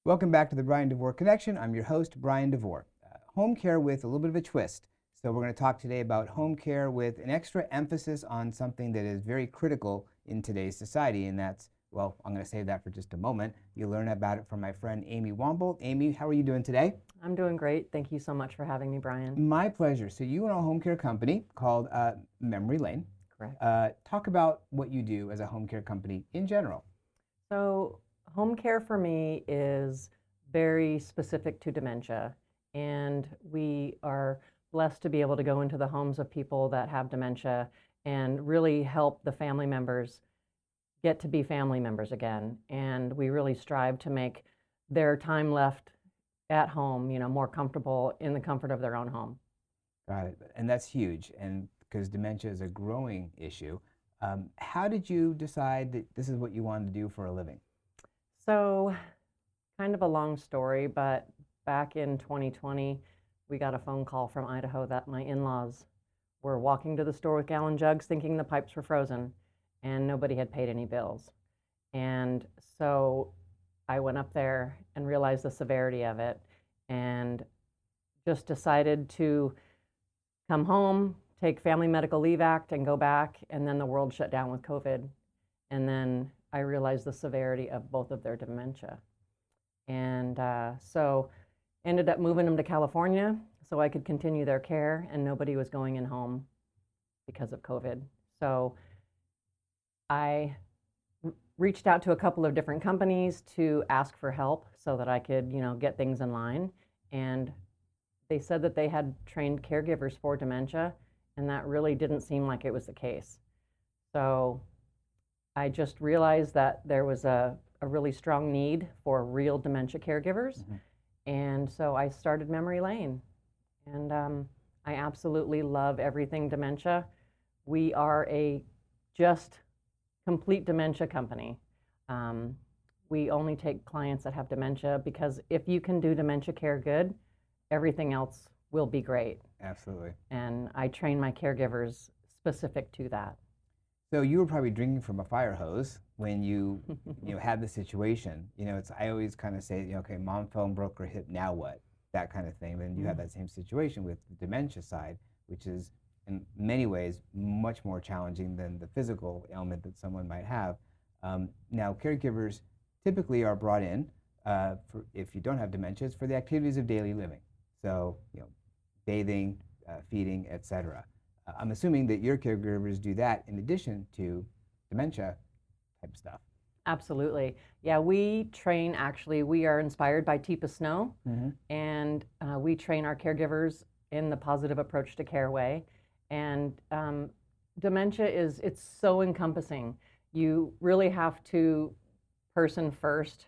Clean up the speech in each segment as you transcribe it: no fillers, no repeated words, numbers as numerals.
Welcome back to the Bryan Devore Connection. I'm your host, Bryan Devore. Home care with a little bit of a twist. So we're going to talk today about home care with an extra emphasis on something that is very critical in today's society, and that's, well, I'm going to save that for just a moment. You'll learn about it from my friend Amy Wombolt. Amy, how are you doing today? I'm doing great. Thank you so much for having me, Bryan. My pleasure. So you own a home care company called Memory Lane. Correct. Talk about what you do as a home care company in general. So, home care for me is very specific to dementia, and we are blessed to be able to go into the homes of people that have dementia and really help the family members get to be family members again. And we really strive to make their time left at home, more comfortable in the comfort of their own home. Got it. And that's huge. And because dementia is a growing issue, how did you decide that this is what you wanted to do for a living? So, kind of a long story, but back in 2020, we got a phone call from Idaho that my in-laws were walking to the store with gallon jugs thinking the pipes were frozen and nobody had paid any bills. And so I went up there and realized the severity of it and just decided to come home, take Family Medical Leave Act and go back, and then the world shut down with COVID. And then I realized the severity of both of their dementia. And so ended up moving them to California so I could continue their care, and nobody was going in home because of COVID. So I reached out to a couple of different companies to ask for help so that I could, get things in line. And they said that they had trained caregivers for dementia, and that really didn't seem like it was the case. So I just realized that there was a really strong need for real dementia caregivers. Mm-hmm. And so I started Memory Lane. And I absolutely love everything dementia. We are a just complete dementia company. We only take clients that have dementia because if you can do dementia care good, everything else will be great. Absolutely. And I train my caregivers specific to that. So you were probably drinking from a fire hose when you had the situation. I always kind of say, okay, mom fell and broke her hip, now what? That kind of thing. And you have that same situation with the dementia side, which is in many ways much more challenging than the physical ailment that someone might have. Now, caregivers typically are brought in for, if you don't have dementia, it's for the activities of daily living. So, bathing, feeding, etc. I'm assuming that your caregivers do that in addition to dementia type stuff. Absolutely. Yeah, we train actually, we are inspired by Teepa Snow, and we train our caregivers in the positive approach to care way. And dementia it's so encompassing. You really have to person first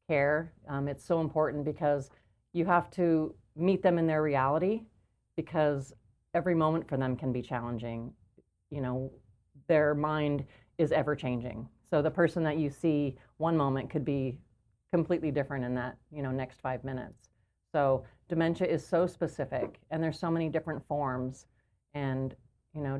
care. It's so important because you have to meet them in their reality because every moment for them can be challenging. Their mind is ever changing. So the person that you see one moment could be completely different in that, next 5 minutes. So dementia is so specific and there's so many different forms, and,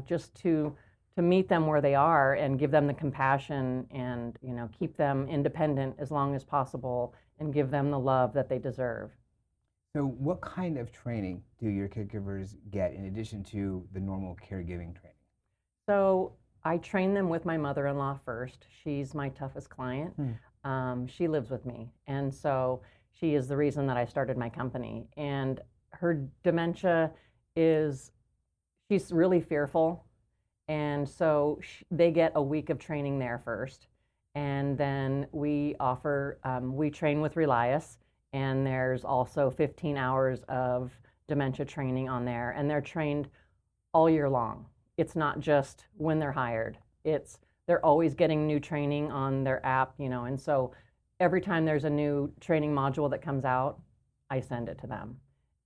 just to meet them where they are and give them the compassion and, keep them independent as long as possible and give them the love that they deserve. So what kind of training do your caregivers get in addition to the normal caregiving training? So I train them with my mother-in-law first. She's my toughest client. She lives with me. And so she is the reason that I started my company. And her dementia she's really fearful. And so they get a week of training there first. And then we train with Relias. And there's also 15 hours of dementia training on there. And they're trained all year long. It's not just when they're hired. They're always getting new training on their app, and so every time there's a new training module that comes out, I send it to them.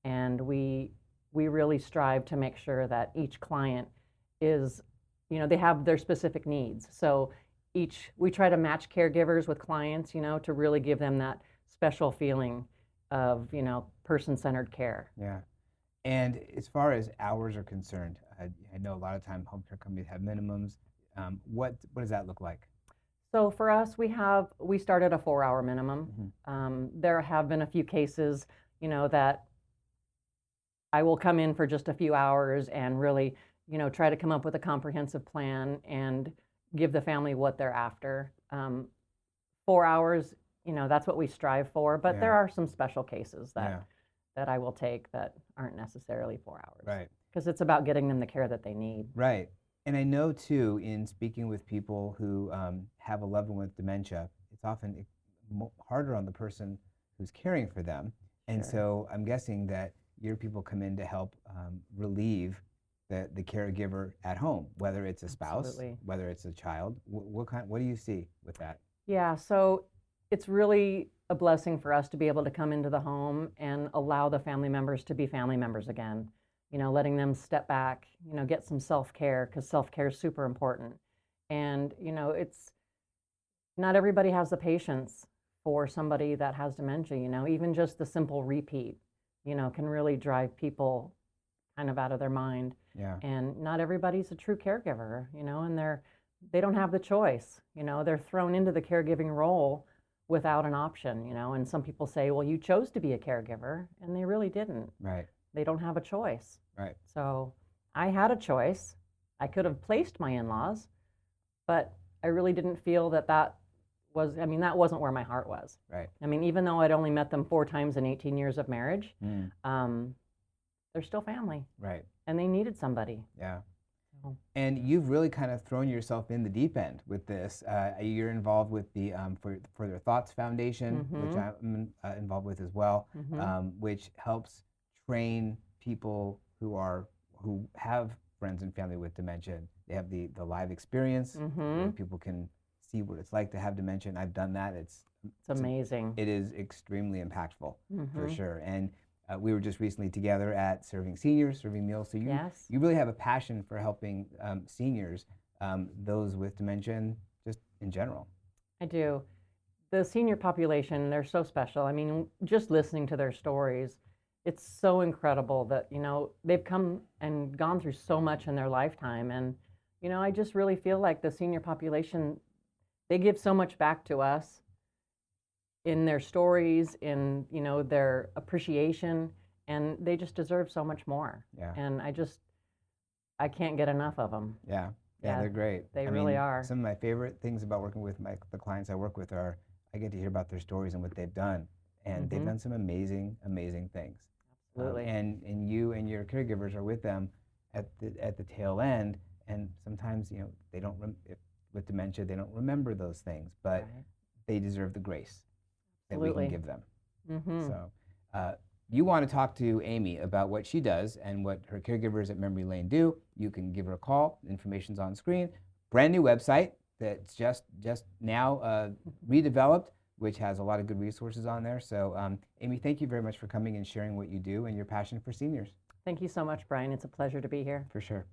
And we really strive to make sure that each client is, they have their specific needs. So we try to match caregivers with clients, to really give them that special feeling of, person-centered care. Yeah. And as far as hours are concerned, I know a lot of time home care companies have minimums. What does that look like? So for us, we started a 4-hour minimum. There have been a few cases, that I will come in for just a few hours and really, try to come up with a comprehensive plan and give the family what they're after. 4 hours, that's what we strive for, but there Yeah. are some special cases that Yeah. that I will take that aren't necessarily 4 hours. Right. Because it's about getting them the care that they need. Right. And I know too, in speaking with people who have a loved one with dementia, it's often harder on the person who's caring for them. And Sure. so I'm guessing that your people come in to help relieve the caregiver at home, whether it's a spouse, Absolutely. whether it's a child. What do you see with that? Yeah, so it's really a blessing for us to be able to come into the home and allow the family members to be family members again. Letting them step back, get some self-care, because self-care is super important. And, it's not everybody has the patience for somebody that has dementia, even just the simple repeat, can really drive people kind of out of their mind. Yeah. And not everybody's a true caregiver, and they don't have the choice. They're thrown into the caregiving role without an option, and some people say, well, you chose to be a caregiver, and they really didn't. Right. They don't have a choice. Right. So I had a choice. I could have placed my in-laws, but I really didn't feel that that wasn't where my heart was. Right. Even though I'd only met them 4 times in 18 years of marriage, they're still family. Right. And they needed somebody. Yeah. So. And you've really kind of thrown yourself in the deep end with this. You're involved with the For Their Thoughts Foundation, which I'm involved with as well, which helps train people who have friends and family with dementia. They have the live experience where people can see what it's like to have dementia. And I've done that. It's amazing. It is extremely impactful for sure. And we were just recently together at serving meals. So you really have a passion for helping seniors, those with dementia, and just in general. I do. The senior population, they're so special. Just listening to their stories, it's so incredible that, they've come and gone through so much in their lifetime. And, I just really feel like the senior population, they give so much back to us in their stories, in, their appreciation, and they just deserve so much more. Yeah. And I can't get enough of them. Yeah, they're great. They really are. Some of my favorite things about working with the clients I work with are I get to hear about their stories and what they've done. And they've done some amazing, amazing things. Absolutely. And you and your caregivers are with them at the tail end, and sometimes they don't with dementia they don't remember those things, but they deserve the grace that we can give them. So you want to talk to Amy about what she does and what her caregivers at Memory Lane do, you can give her a call. Information's on screen. Brand new website that's just now redeveloped, which has a lot of good resources on there. So Amy, thank you very much for coming and sharing what you do and your passion for seniors. Thank you so much, Brian. It's a pleasure to be here. For sure.